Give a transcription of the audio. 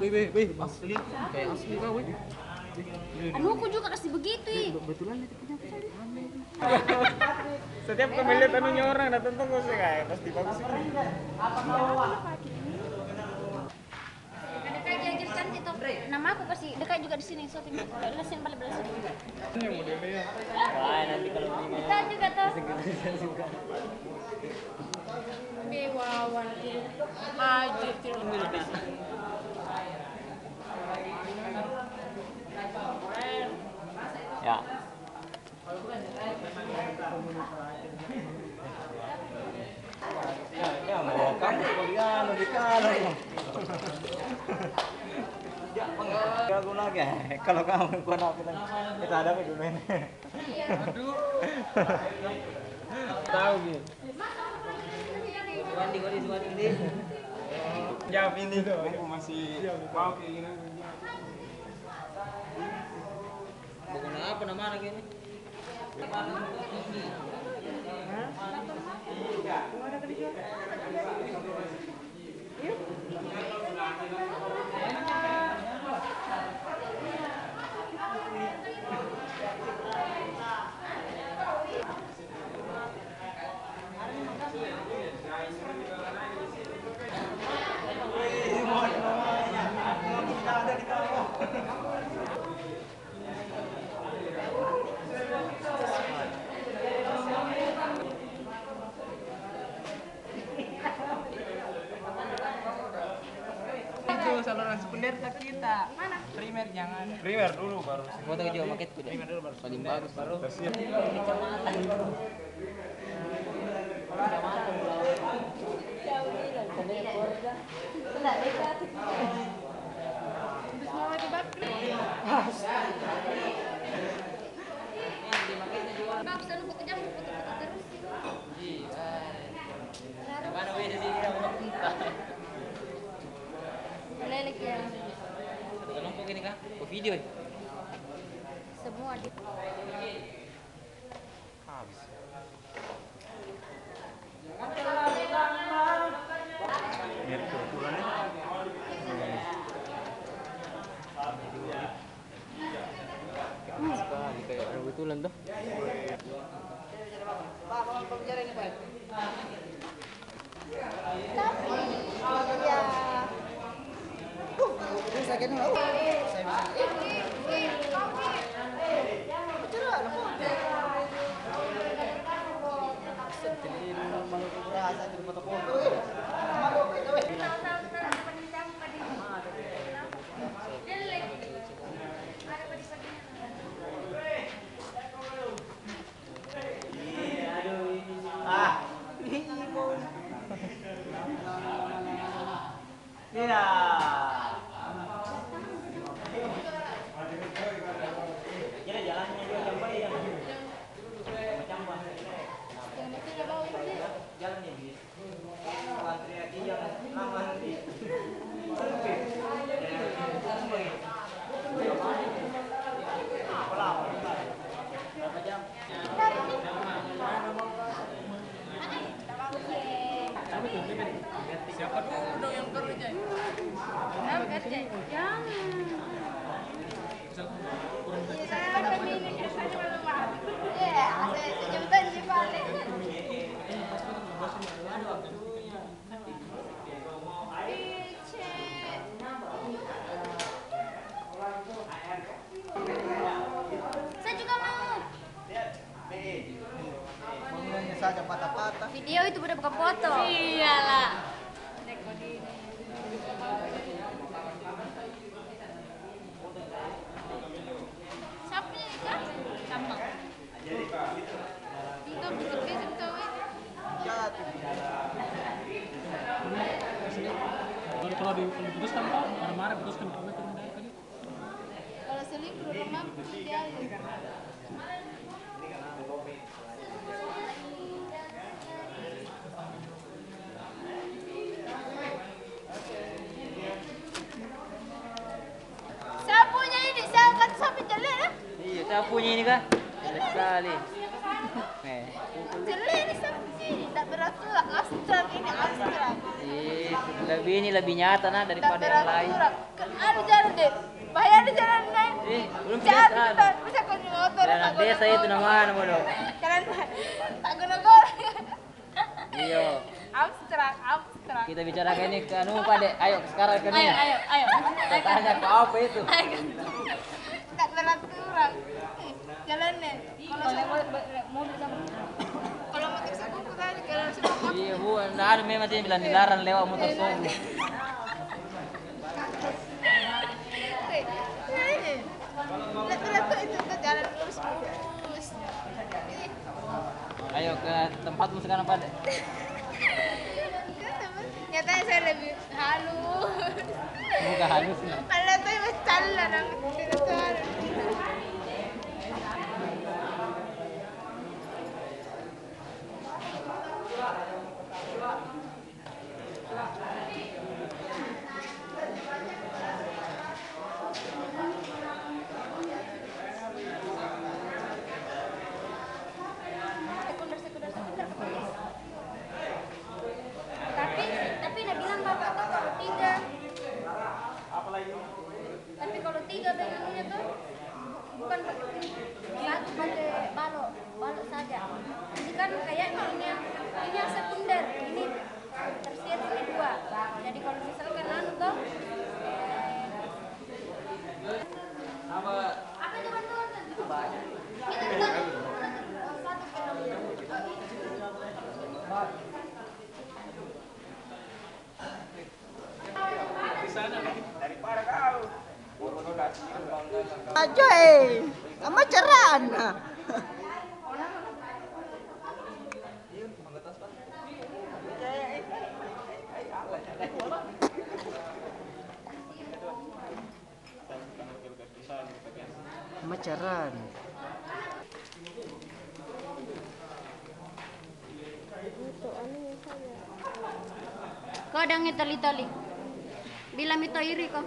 Wih, asli. Kayak asli kau, wih. Anu aku juga kasih begitu ih. Betulan itu punya aku tadi. Setiap kau melihat anunya orang datang tuh sih kayak pasti bagus sih. Dekat dia cantik tuh. Nama aku kasih dekat juga di sini. So tinggal lesin balik belasin. Yang modelnya. Wah, nanti kalau ini Kita juga tuh. Bewawan aja ya. Ya, mau kamu bagian lebih kalah. Ya, aku lagi. Kalau kamu gua nak bilang kita ada di dulu ini. Aduh. Tahu gitu. Wandi. Jawab ini tuh, aku masih mau kayak gini. Bukan apa nama lagi ini? Itu saluran sekunder kita. Mana? Primer jangan. Primer dulu baru. Foto juga paket tuh. Primer dulu baru. Paling bagus baru. Bagus anu kejam foto-foto terus. Mana weh di sini yang Lelek ya. Satu kelompok ini kah? Oh, video. Semua di Habis. Biar kebetulan ya. Sekali kayak ada betulan tuh. Iya. Jadi jalannya juga sampai yang macam jalannya bis. Kalau teriaki yang lama nanti. Berapa jam? Siapa dulu yang kerja? Jangan. Sejutan sih paling. Saya juga mau. Bangunannya saja patah-patah. Video itu udah bukan foto. iyalah. Siapa ini kan? Sama. Itu betul itu. Kalau diputuskan Pak, marah-marah putuskan karena turun dari tadi. Kalau selingkuh rumah dia. Sapunya ini saya akan sampai jelek ya. Iya, sapunya ini kah? Jelek sekali. Jelek ini sapu sih. Tak berasa astral ini astral. Ih, lebih nyata nah daripada yang lain. Aduh jalan deh. Bahaya di jalan lain. Belum Jalan kelihatan. bisa kau di motor. Jalan desa itu namanya bodoh. Jalan tak guna. Iya. Abstrak. Kita bicara kayak ini ke anu Pak Dek. Ayo sekarang ke ini. Ayo. Tanya ke apa itu? Tak teraturan. Jalannya. Kalau motor saku tadi kalau semua Iya bu, nggak ada memang sih bilang dilarang lewat motor sobu. Lihat itu tuh jalan lurus. Ayo ke tempatmu sekarang Pak Dek. Nyatanya saya lebih halus. Muka halusnya. Kalau saya masih jalan tidak tahu. Sekunder. Tapi nak bilang bapak tuh kalau tiga. Tapi kalau tiga bayangannya tuh bukan pakai satu pakai balok saja. Ini kan kayaknya ini yang sekunder, ini tersier ini dua. Jadi kalau misalkan anu tuh apa coba tuh? Kita satu Ajoy, sama ceran. Sama ceran. kau ada ngetali-tali. Bila mito iri kau.